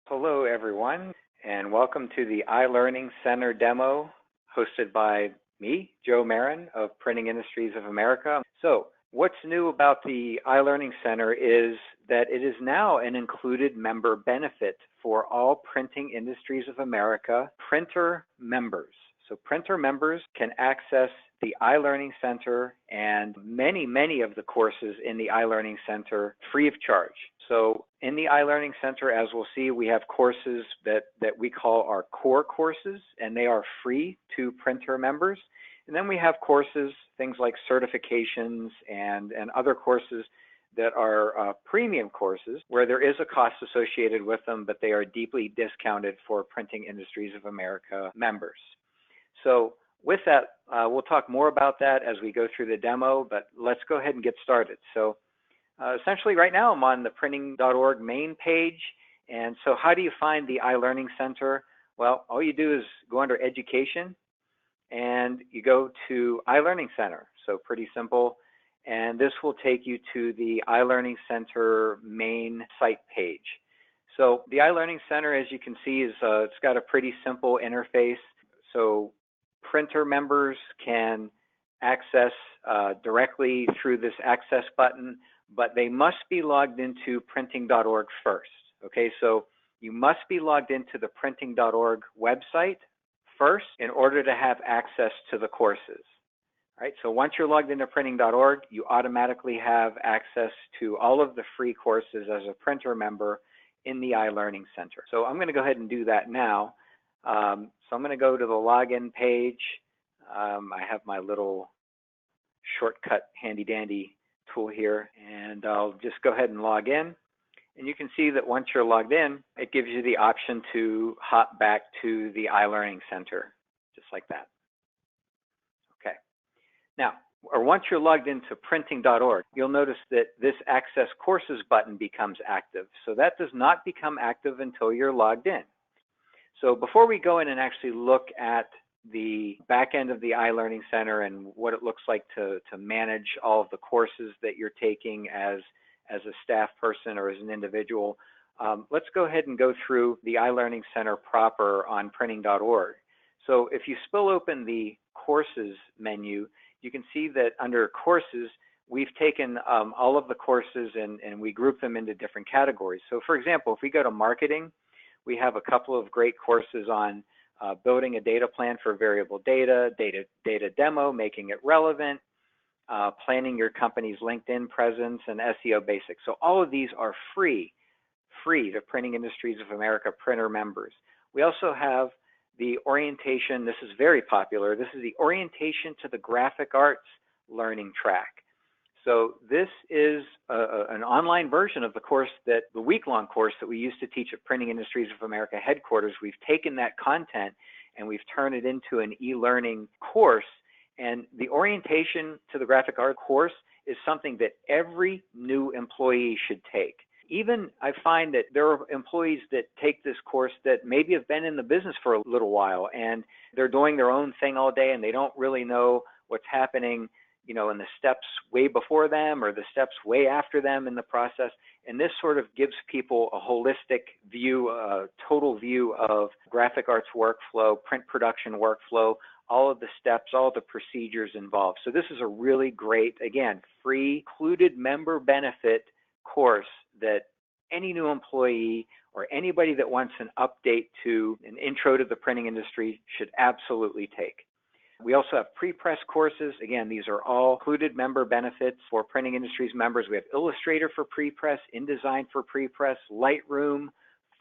Hello everyone, and welcome to the iLearning Center demo hosted by me, Joe Marin of Printing Industries of America. So what's new about the iLearning Center is that it is now an included member benefit for all Printing Industries of America printer members. So printer members can access the iLearning Center and many of the courses in the iLearning Center free of charge. So in the iLearning Center, as we'll see, we have courses that we call our core courses, and they are free to printer members. And then we have courses, things like certifications and other courses that are premium courses where there is a cost associated with them, but they are deeply discounted for Printing Industries of America members. So with that, we'll talk more about that as we go through the demo, but let's go ahead and get started. So essentially right now I'm on the printing.org main page. And so how do you find the iLearning Center? Well, all you do is go under Education and you go to iLearning Center. So pretty simple. And this will take you to the iLearning Center main site page. So the iLearning Center, as you can see, is it's got a pretty simple interface. So printer members can access directly through this access button, but they must be logged into printing.org first. Okay, so you must be logged into the printing.org website first in order to have access to the courses. All right, so once you're logged into printing.org, you automatically have access to all of the free courses as a printer member in the iLearning Center. So I'm going to go ahead and do that now. So I'm going to go to the login page. I have my little shortcut handy dandy tool here, and I'll just go ahead and log in. And you can see that once you're logged in, it gives you the option to hop back to the iLearning Center, just like that. Okay. Now, or once you're logged into printing.org, you'll notice that this Access Courses button becomes active. So that does not become active until you're logged in. So before we go in and actually look at the back end of the iLearning Center and what it looks like to manage all of the courses that you're taking as a staff person or as an individual, let's go ahead and go through the iLearning Center proper on printing.org. So if you spill open the courses menu, you can see that under courses, we've taken all of the courses and we group them into different categories. So for example, if we go to marketing, we have a couple of great courses on building a data plan for variable data demo, making it relevant, planning your company's LinkedIn presence, and SEO basics. So all of these are free to Printing Industries of America printer members. We also have the orientation. This is very popular. This is the orientation to the graphic arts learning track. So this is an online version of the course the week-long course that we used to teach at Printing Industries of America headquarters. We've taken that content and we've turned it into an e-learning course. And the orientation to the graphic art course is something that every new employee should take. Even I find that there are employees that take this course that maybe have been in the business for a little while and they're doing their own thing all day and they don't really know what's happening, you know, in the steps way before them or the steps way after them in the process. And this sort of gives people a holistic view, a total view of graphic arts workflow, print production workflow, all of the steps, all the procedures involved. So this is a really great, again, free, included member benefit course that any new employee or anybody that wants an update to an intro to the printing industry should absolutely take. We also have pre-press courses. Again, these are all included member benefits for Printing Industries members. We have Illustrator for pre-press, InDesign for pre-press, Lightroom,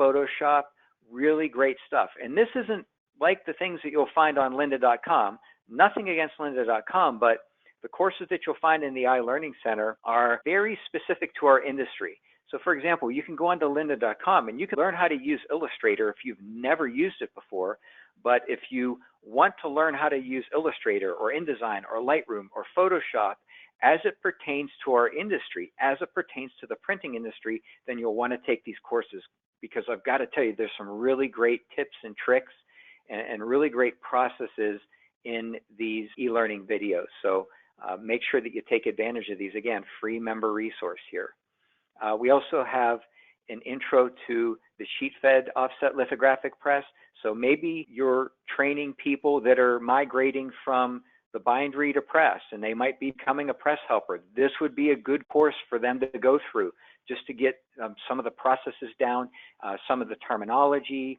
Photoshop, really great stuff. And this isn't like the things that you'll find on lynda.com. Nothing against lynda.com, but the courses that you'll find in the iLearning Center are very specific to our industry. So for example, you can go onto lynda.com and you can learn how to use Illustrator if you've never used it before. But if you want to learn how to use Illustrator or InDesign or Lightroom or Photoshop as it pertains to our industry, as it pertains to the printing industry, then you'll want to take these courses, because I've got to tell you, there's some really great tips and tricks and really great processes in these e-learning videos. So make sure that you take advantage of these. Again, free member resource here. We also have an intro to the sheet-fed offset lithographic press. So maybe you're training people that are migrating from the bindery to press, and they might be becoming a press helper. This would be a good course for them to go through just to get some of the processes down, some of the terminology.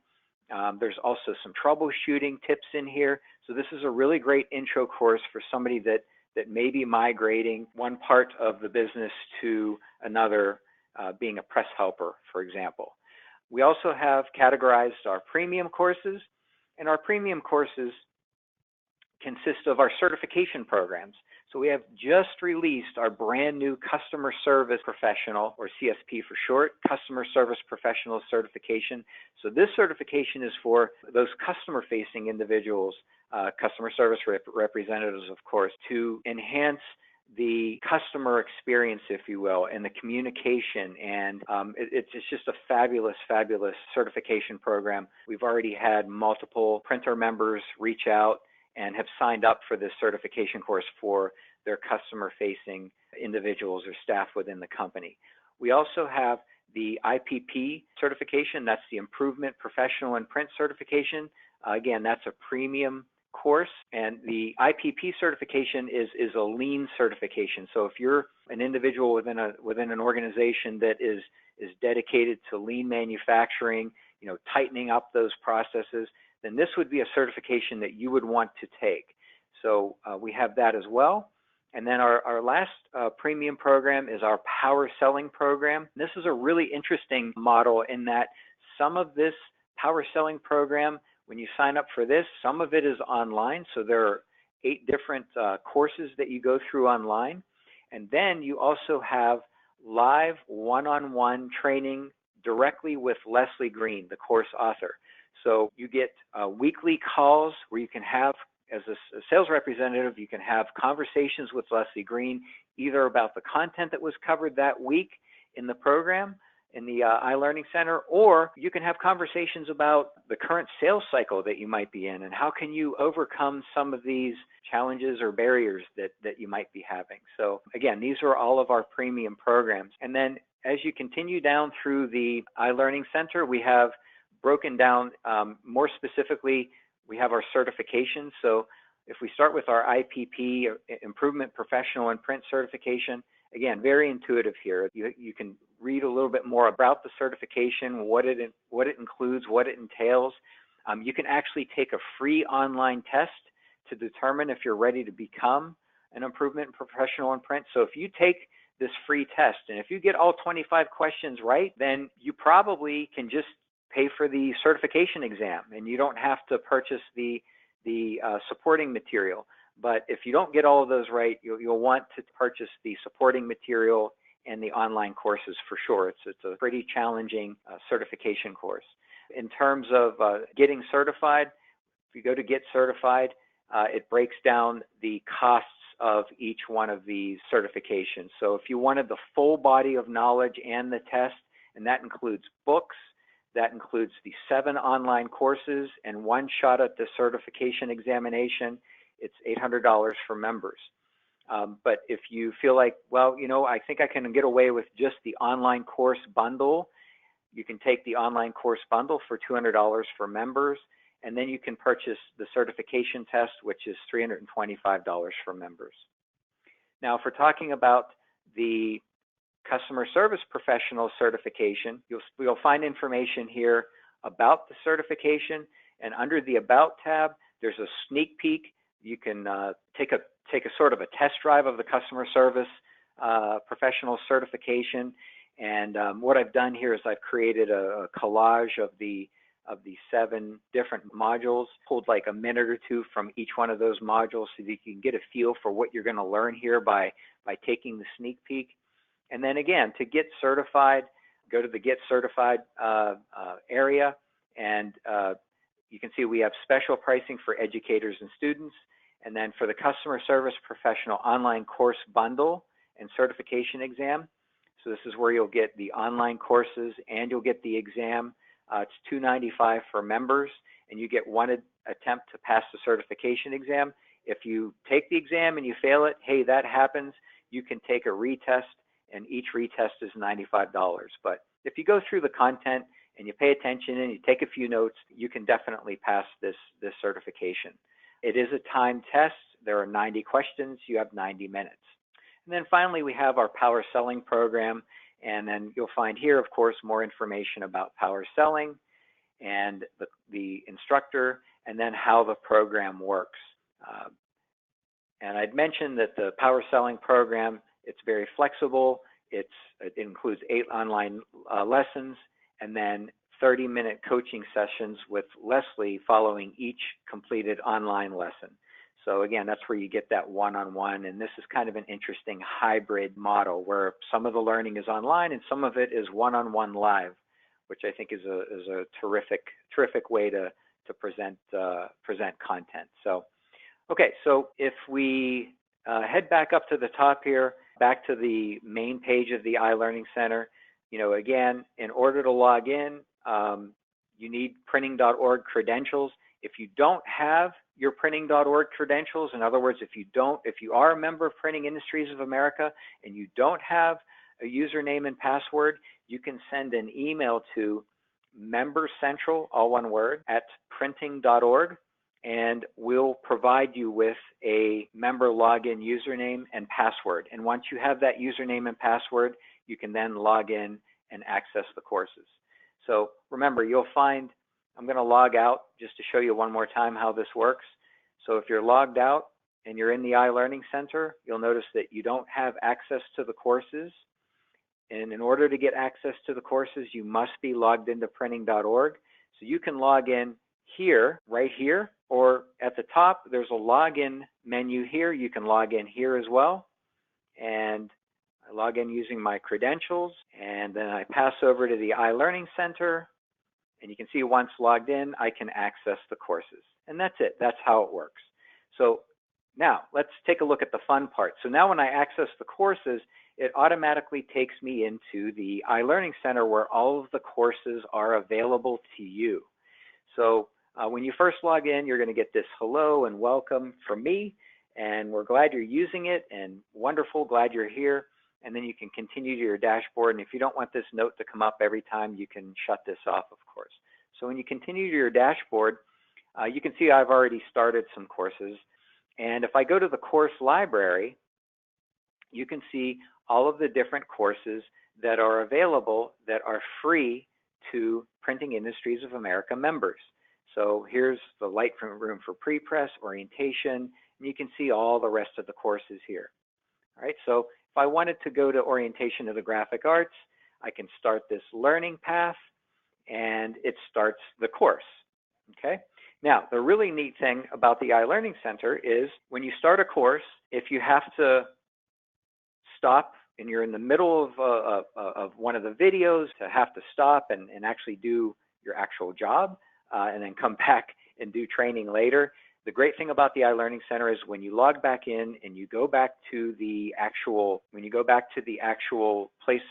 There's also some troubleshooting tips in here. So this is a really great intro course for somebody that may be migrating one part of the business to another, being a press helper, for example. We also have categorized our premium courses, and our premium courses consist of our certification programs. So we have just released our brand new Customer Service Professional, or CSP for short, Customer Service Professional certification. So this certification is for those customer-facing individuals, customer service representatives, of course, to enhance the customer experience, if you will, and the communication. And it's just a fabulous, fabulous certification program. We've already had multiple printer members reach out and have signed up for this certification course for their customer-facing individuals or staff within the company. We also have the IPP certification. That's the Improvement Professional and Print certification. Again, that's a premium course, and the IPP certification is a lean certification. So if you're an individual within an organization that is dedicated to lean manufacturing, tightening up those processes, then this would be a certification that you would want to take. So we have that as well. And then our last premium program is our Power Selling program. This is a really interesting model in that some of this Power Selling program, when you sign up for this, some of it is online. So there are 8 different courses that you go through online. And then you also have live one-on-one training directly with Leslie Green, the course author. So you get weekly calls where you can have, as a sales representative, you can have conversations with Leslie Green, either about the content that was covered that week in the program, in the iLearning Center, or you can have conversations about the current sales cycle that you might be in and how can you overcome some of these challenges or barriers that you might be having. So again, these are all of our premium programs. And then as you continue down through the iLearning Center, we have broken down more specifically, we have our certifications. So if we start with our IPP, Improvement Professional and Print certification, again, very intuitive here. You can read a little bit more about the certification, what it includes, what it entails. You can actually take a free online test to determine if you're ready to become an Improvement Professional in Print. So if you take this free test, and if you get all 25 questions right, then you probably can just pay for the certification exam, and you don't have to purchase the supporting material. But if you don't get all of those right, you'll want to purchase the supporting material and the online courses for sure. It's a pretty challenging certification course. In terms of getting certified, if you go to Get Certified, it breaks down the costs of each one of these certifications. So if you wanted the full body of knowledge and the test, and that includes books, that includes the 7 online courses and 1 shot at the certification examination, it's $800 for members. But if you feel like, well, I think I can get away with just the online course bundle, you can take the online course bundle for $200 for members, and then you can purchase the certification test, which is $325 for members. Now, if we're talking about the Customer Service Professional certification, you'll find information here about the certification, and under the About tab, there's a sneak peek. You can take a sort of a test drive of the Customer Service Professional certification. And what I've done here is I've created a collage of the 7 different modules, pulled like a minute or 2 from each one of those modules so that you can get a feel for what you're going to learn here by taking the sneak peek. And then again, to get certified, go to the Get Certified area, and you can see we have special pricing for educators and students. And then for the Customer Service Professional online course bundle and certification exam, so this is where you'll get the online courses and you'll get the exam. It's $295 for members, and you get 1 attempt to pass the certification exam. If you take the exam and you fail it, hey, that happens. You can take a retest, and each retest is $95. But if you go through the content and you pay attention and you take a few notes, you can definitely pass this certification. It is a timed test. There are 90 questions. You have 90 minutes. And then finally, we have our power selling program. And then you'll find here, of course, more information about power selling and the instructor, and then how the program works. And I'd mentioned that the power selling program, it's very flexible. It includes 8 online lessons, and then 30-minute coaching sessions with Leslie following each completed online lesson. So again, that's where you get that one-on-one, and this is kind of an interesting hybrid model where some of the learning is online and some of it is one-on-one live, which I think is a terrific way to present content. So, okay, so if we head back up to the top here, back to the main page of the iLearning Center, again, in order to log in, you need printing.org credentials. If you don't have your printing.org credentials, in other words, if you are a member of Printing Industries of America and you don't have a username and password, you can send an email to membercentral, all one word, at printing.org, and we'll provide you with a member login username and password. And once you have that username and password, you can then log in and access the courses. So remember, you'll find, I'm going to log out just to show you one more time how this works. So if you're logged out and you're in the iLearning Center, you'll notice that you don't have access to the courses. And in order to get access to the courses, you must be logged into printing.org. So you can log in here, right here, or at the top, there's a login menu here. You can log in here as well. And I log in using my credentials, and then I pass over to the iLearning Center. And you can see once logged in, I can access the courses. And that's it. That's how it works. So now let's take a look at the fun part. So now when I access the courses, it automatically takes me into the iLearning Center where all of the courses are available to you. So when you first log in, you're going to get this hello and welcome from me. And we're glad you're using it, and wonderful, glad you're here. And then you can continue to your dashboard. And if you don't want this note to come up every time, you can shut this off, of course. So when you continue to your dashboard, you can see I've already started some courses. And if I go to the course library, you can see all of the different courses that are available that are free to Printing Industries of America members. So here's the Lightroom for Prepress, orientation, and you can see all the rest of the courses here. All right, so if I wanted to go to orientation of the graphic arts, I can start this learning path, and it starts the course. Okay. Now, the really neat thing about the iLearning Center is when you start a course, if you have to stop and you're in the middle of one of the videos, to have to stop and actually do your actual job and then come back and do training later. The great thing about the iLearning Center is when you log back in and you go back to the actual, place,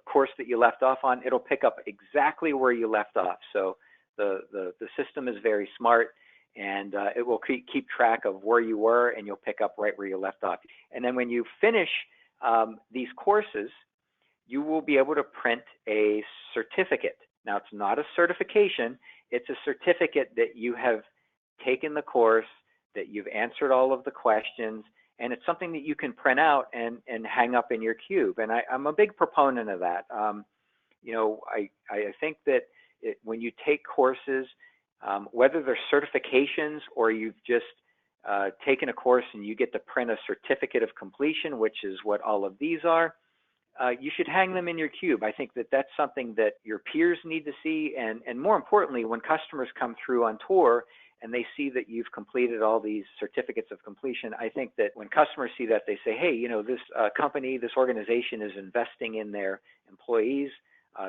course that you left off on, it'll pick up exactly where you left off. So the system is very smart, and it will keep track of where you were, and you'll pick up right where you left off. And then when you finish these courses, you will be able to print a certificate. Now, it's not a certification. It's a certificate that you have taken the course, that you've answered all of the questions, and it's something that you can print out and hang up in your cube. And I'm a big proponent of that. I think that when you take courses, whether they're certifications or you've just taken a course and you get to print a certificate of completion, which is what all of these are, you should hang them in your cube. I think that that's something that your peers need to see, and more importantly, when customers come through on tour and they see that you've completed all these certificates of completion, I think that when customers see that, they say, hey, this company, this organization is investing in their employees.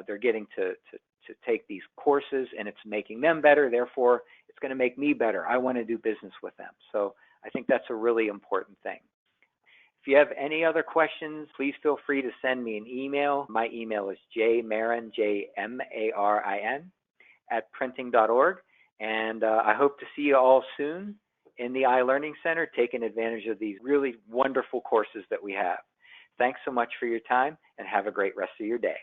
They're getting to take these courses, and it's making them better. Therefore, it's going to make me better. I want to do business with them. So I think that's a really important thing. If you have any other questions, please feel free to send me an email. My email is jmarin, Jmarin, @printing.org. And I hope to see you all soon in the iLearning Center, taking advantage of these really wonderful courses that we have. Thanks so much for your time, and have a great rest of your day.